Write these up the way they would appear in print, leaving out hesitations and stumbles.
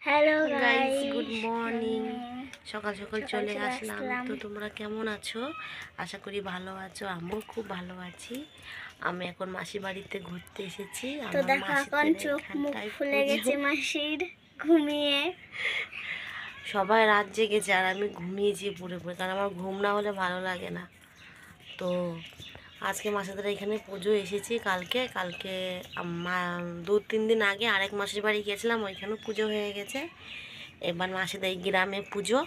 Hello guys, guys, good morning. সকাল সকাল চলে আসলাম। তো তোমরা কেমন আছো? আশা করি ভালো আছো। আমিও খুব ভালো আছি। আমি এখন মাসির বাড়িতে ঘুরতে এসেছি। তো দেখো এখন চোখ মুখ ফুলে গেছে মাসির ঘুমিয়ে। সবাই রাত জেগেছে আর আমি ঘুমিয়েছি পুরো, কারণ আমার ঘুম না হলে ভালো লাগে না। তো আজকে মাসিদের এখানে পুজো এসেছি। কালকে 2-3 দিন আগে আরেক মাসির বাড়ি গিয়েছিলাম, ওইখানেও পুজো হয়ে গেছে। এবার মাসিদের এই গ্রামে পুজো,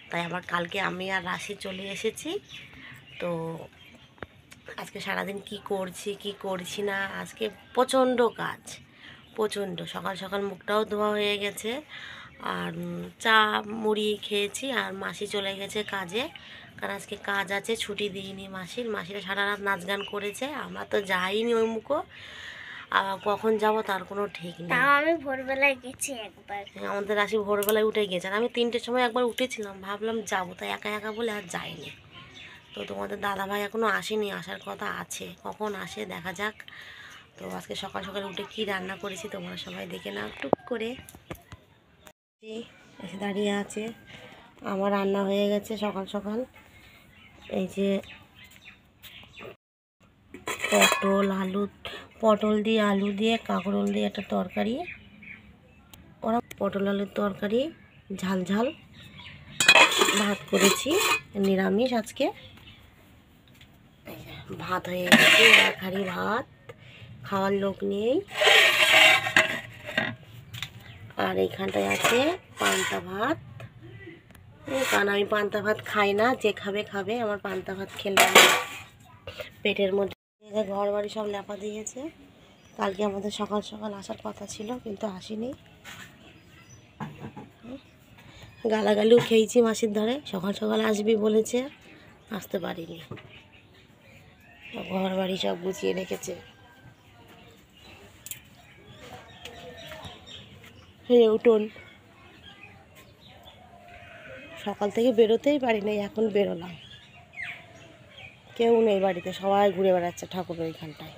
তাই আবার কালকে আমি আর রাশি চলে এসেছি। তো আজকে সারাদিন কি করছি কি করছি না, আজকে প্রচণ্ড কাজ, প্রচণ্ড। সকাল সকাল মুখটাও ধোয়া হয়ে গেছে, আর চা মুড়ি খেয়েছি। আর মাসি চলে গেছে কাজে, কারণ আজকে কাজ আছে, ছুটি দিইনি মাসিরা সারা রাত নাচ গান করেছে। আমরা তো যাইনি ওই মুখো, কখন যাব তার কোনো ঠিক নেই। আমি ভোরবেলায় গেছি একবার। আমাদের রাশি ভোরবেলায় উঠে গেছে, আর আমি 3টের সময় একবার উঠেছিলাম, ভাবলাম যাবো, তাই একা একা বলে আর যাইনি। তো তোমাদের দাদাভাই এখনও আসেনি, আসার কথা আছে, কখন আসে দেখা যাক। তো আজকে সকাল সকাল উঠে কি রান্না করেছি তোমরা সবাই দেখে নাও টুক করে। এসে দাঁড়িয়ে আছে, আমার রান্না হয়ে গেছে সকাল সকাল। এই যে পটল দিয়ে আলু দিয়ে কাঁকরোল দিয়ে একটা তরকারি, ওরা পটল আলুর তরকারি, ঝাল ঝাল ভাত করেছি, নিরামিষ আজকে। ভাত হয়ে গেছে, এক হাঁড়ি ভাত, খাওয়ার লোক নেই। আর এইখানটায় আছে পান্তা ভাত, কারণ আমি পান্তা ভাত খাই না, যে খাবে খাবে, আমার পান্তা ভাত খেলে পেটের মধ্যে। ঘর বাড়ি সব লেপা দিয়েছে। কালকে আমাদের সকাল সকাল আসার কথা ছিল, কিন্তু আসেনি। গালাগালিও খেয়েছি মাসির ধরে, সকাল সকাল আসবি বলেছে, আসতে পারিনি। ঘর বাড়ি সব গুছিয়ে রেখেছে। উঠোন সকাল থেকে বেরোতেই পারি নাই, এখন বেরোলাম। কেউ নেই বাড়িতে, সবাই ঘুরে বেড়াচ্ছে ঠাকুরের ওইখানটায়।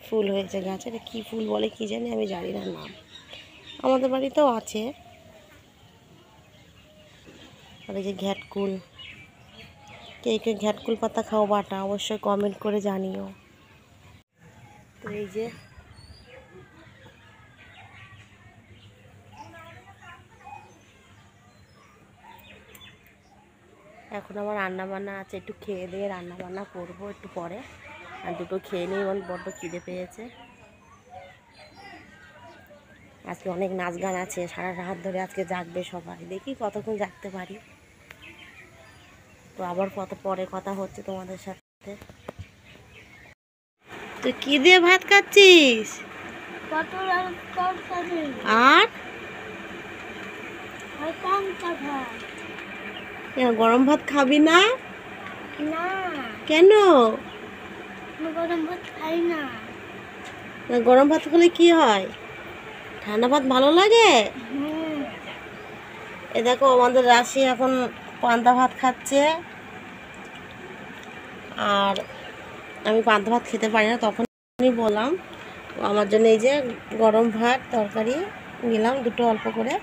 ফুল হয়েছে গাছে, কি ফুল বলে কি জানি, আমি জানি না নাম। আমাদের বাড়িতেও আছে। আর এই যে ঘ্যাটকুল, কে কে ঘ্যাটকুল পাতা খাও বাটা, অবশ্যই কমেন্ট করে জানিও। তো এই যে এখন আমার রান্না বান্না আছে, একটু খেয়ে দিয়ে রান্না বান্না করবো একটু পরে। আর দুটো খেয়ে নিই, আমার বড্ড খিদে পেয়েছে। আজকে অনেক নাচ গান আছে, সারা রাত ধরে আজকে জাগবে সবাই, দেখি কতক্ষণ জাগতে পারি। তো আবার পরে কথা হচ্ছে তোমাদের সাথে। তুই কি দিয়ে ভাত খাচ্ছিস? পটল আলুর তরকারি আর পান্তা ভাত। গরম ভাত খাবি না? না, কেন? আমি গরম ভাত খাই না। গরম ভাত খেলে কি হয়? ঠান্ডা ভাত ভালো লাগে? এ দেখো আমাদের রাশি এখন পান্তা ভাত খাচ্ছে, আর আমি পান্তা ভাত খেতে পারি না, তখনই বললাম। আমার জন্য এই যে গরম ভাত তরকারি নিলাম দুটো, অল্প করে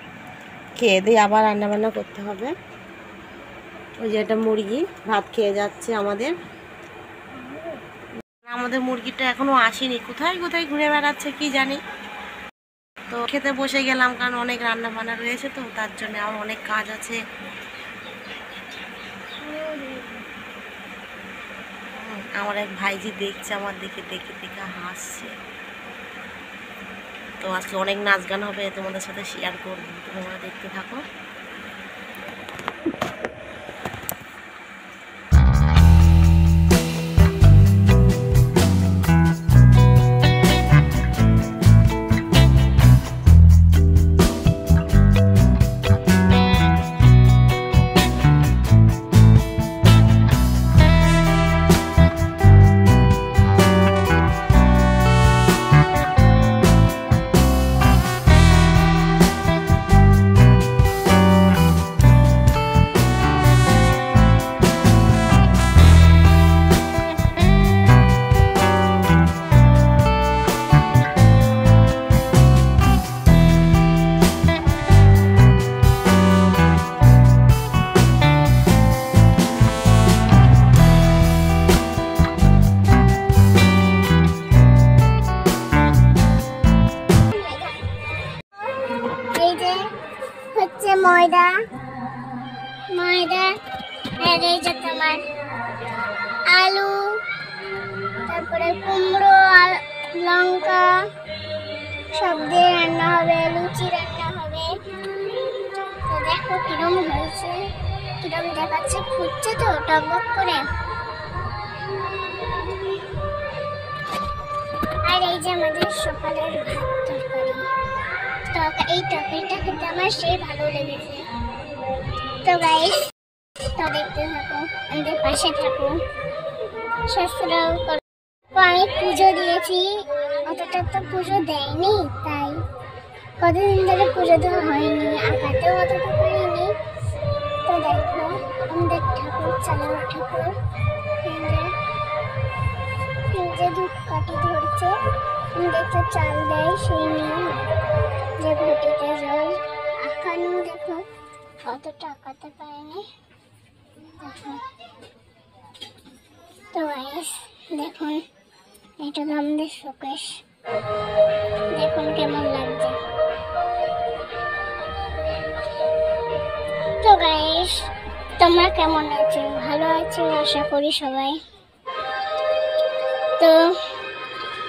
খেয়ে দিয়ে আবার রান্নাবান্না করতে হবে। ওই যে একটা মুরগি ভাত খেয়ে যাচ্ছে আমাদের মুরগিটা এখনো আসেনি, কোথায় কোথায় ঘুরে বেড়াচ্ছে কি জানি। তো খেতে বসে গেলাম, কারণ অনেক রান্না বান্না রয়েছে, তো তার জন্য আমার অনেক কাজ আছে। আমার এক ভাইজি দেখছে, আমার দেখে দেখে দেখে হাসছে। তো আজকে অনেক নাচ গান হবে, তোমাদের সাথে শেয়ার করবো, তোমরা দেখতে থাকো। ময়দা ময়দা, আর এই যে তোমার আলু, তারপরে কুমড়ো, লঙ্কা সব দিয়ে রান্না হবে, লুচি রান্না হবে। তো দেখো কিরম হয়েছে, কিরম দেখাচ্ছে, ফুটছে তো টকবক করে। আর এই যে আমাদের সকালের ভাত তরকারি, এই তরকারিটা খেতে আমার সেই ভালো লেগেছে। তো গাইস, তো দেখতে থাকো, আমাদের পাশে থাকো, সাবস্ক্রাইব করো। আমি পুজো দিয়েছি, অতটা তো পুজো দেয়নি, তাই কতদিন ধরে পুজো দেওয়া হয়নি, আঁকাতেও অতটা পারিনি। তো দেখো আমাদের ঠাকুর, চালানো ঠাকুর, যে ধূপকাঠি ধরছে, দেখছো চাল দেয়, সেই নিয়ে যে ঘটিতে জল আঁকানো, দেখো অতটা আঁকাতে পারেনি। দেখো তো গাইস, দেখুন এটা তো আমাদের শোকেস, দেখুন কেমন লাগছে। তো গাইস, তোমরা কেমন আছো? ভালো আছো আশা করি সবাই। তো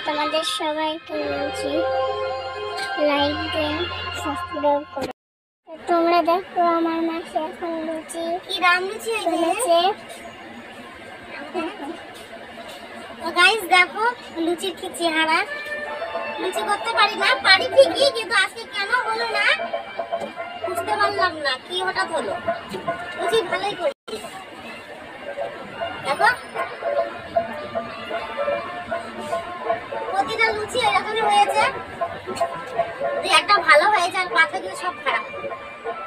তোমাদের সবাইকে বলছি লাইক দিন, সাবস্ক্রাইব করো। তোমরা দেখো আমার মাসে এখন লুচি, কি দাম লুচি হয়েছে। তো গাইস দেখো লুচির কি চেহারা, লুচি করতে পারি না, পারি ঠিকই, কিন্তু আজকে কেন হলো না বুঝতে পারলাম না, কি হঠাৎ হলো। লুচি ভালোই করি, দেখো প্রতিটা লুচি এরকমই হয়েছে, একটা ভালো হয়েছে আর বাকিগুলো সব খারাপ।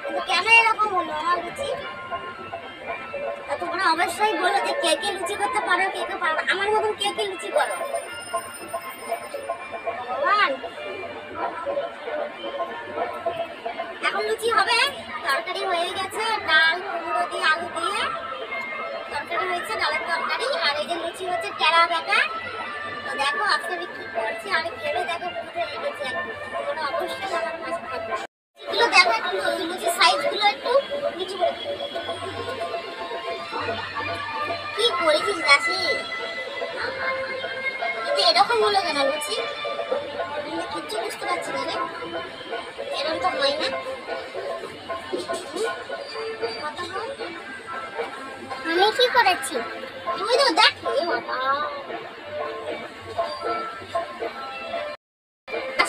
কিন্তু কেন এরকম হলো আমার লুচি, তোমরা অবশ্যই বলো যে কে কে লুচি করতে পারো, কে কে পারো, আমার মতন কে কে লুচি করো। এখন লুচি হবে, তরকারি হয়ে গেছে, ডাল কুমড়ো দিয়ে আলু দিয়ে তরকারি হয়েছে, ডালের তরকারি। আর এই যে লুচি হচ্ছে টেরা বেঁকা। তো দেখো আজকে আমি কি করছি, আর ভেবে দেখো বুঝতে লেগেছে, তোমরা অবশ্যই আমার পাশে থাকবে। এগুলো দেখো একটু লুচি সাইজগুলো একটু নিচু করে কি করেছিস রাশি, কিন্তু এরকম হলো কেন লুচি, কিচ্ছু বুঝতে পারছি না রে, এরকম তো হয় না। আমি কি করেছি তুই তো দেখ,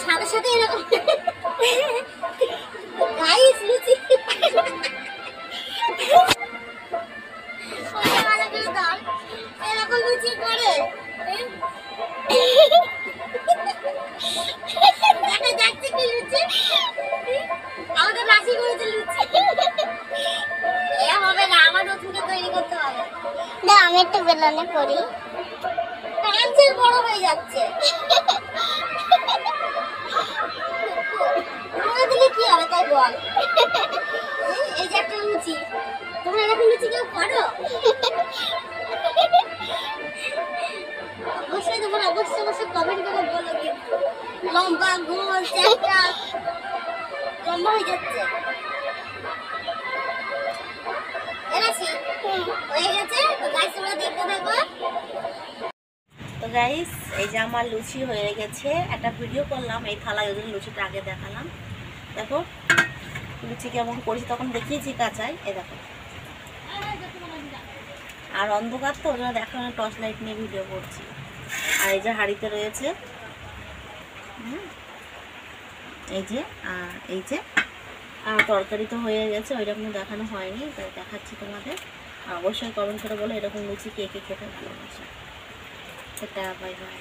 সাথে সাথে এরকম গাইস লুচি এরকম লুচি করে দেখা যাচ্ছে কি লুচি, আমাদের রাশি করেছে লুচি, এ হবে না, আমার নতুন করে তৈরি করতে হবে। না আমি একটু বেলনে করি, পেন্সিল বড় হয়ে যাচ্ছে, দিলে কি হবে তাই বল। এই যে একটা লুচি, তোমরা এরকম লুচি কেউ করো? অবশ্যই তোমরা অবশ্যই কমেন্ট করে বলো, কিন্তু লম্বা গোল চ্যাপটা লম্বা হয়ে যাচ্ছে। হয়ে গেছে, তো গাইস তোমরা দেখতে থাকো। তো গাইস এই যে আমার লুচি হয়ে গেছে, একটা ভিডিও করলাম এই থালায়, ওই লুচিটা আগে দেখালাম। দেখো লুচি কেমন করেছি, তখন দেখিয়েছি কাঁচায়, এই দেখো। আর অন্ধকার তো ওই জন্য দেখো না, টর্চ লাইট নিয়ে ভিডিও করছি। আর এই যে হাঁড়িতে রয়েছে, এই যে, আর এই যে, আর তরকারি তো হয়ে গেছে, ওইরকম দেখানো হয়নি, তাই দেখাচ্ছি তোমাদের। অবশ্যই কমেন্ট করে বলো এরকম লুচি কে কে খেতে ভালোবাসে। সেটা বাই বাই।